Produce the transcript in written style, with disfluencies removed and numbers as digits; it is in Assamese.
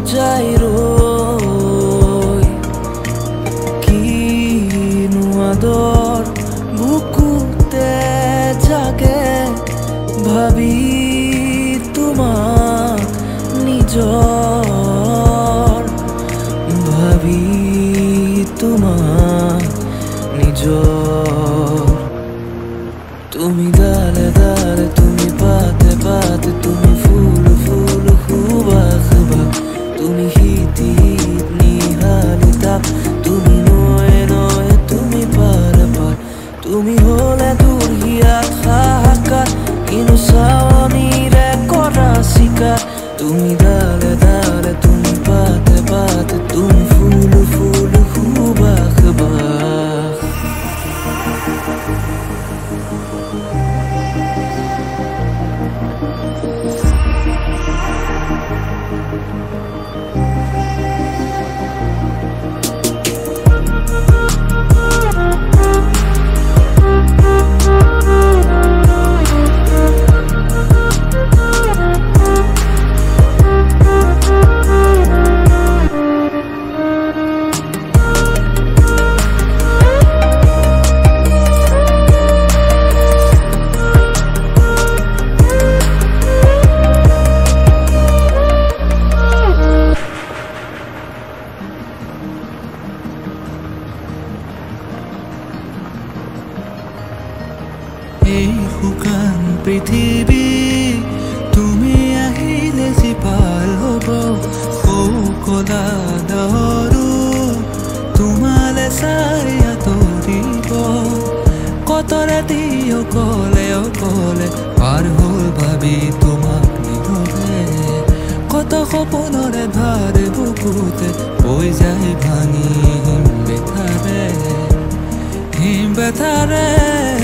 যাই ৰৈ কিনো আদৰ বুকুতে জাগে ভাবি তোমাক নিজৰ ভাবি তোমাক নিজৰ তুমি ডালে ডালে তুমি পাতে পাতে তুমি ফুল ফুল সুবাস বাস তুমি শীত শীত নিহালি তাপ তুমি নয়ে নয়ে তুমি পাৰ পাৰ তুমি হলে দূৰ হিয়াত হাহাকাৰ কিনো চাৱনিৰে কৰা চিকাৰ তুমি ডালে ডালে তুমি পাতে পাতে তুমি ফুল ফুল সুবাস বাস এই শুকান পৃথিৱী তুমি আহিলে জীপাল হ'ব কলা দহৰো তোমালে চাই আঁতৰিব কত ৰাতি অকলে অকলে পাৰ হ'ল ভাবি তোমাক নীৰৱে কত সপোনৰে ভাৰ বুকুতে হৈ যায় ভাঙি হিম বেথাৰে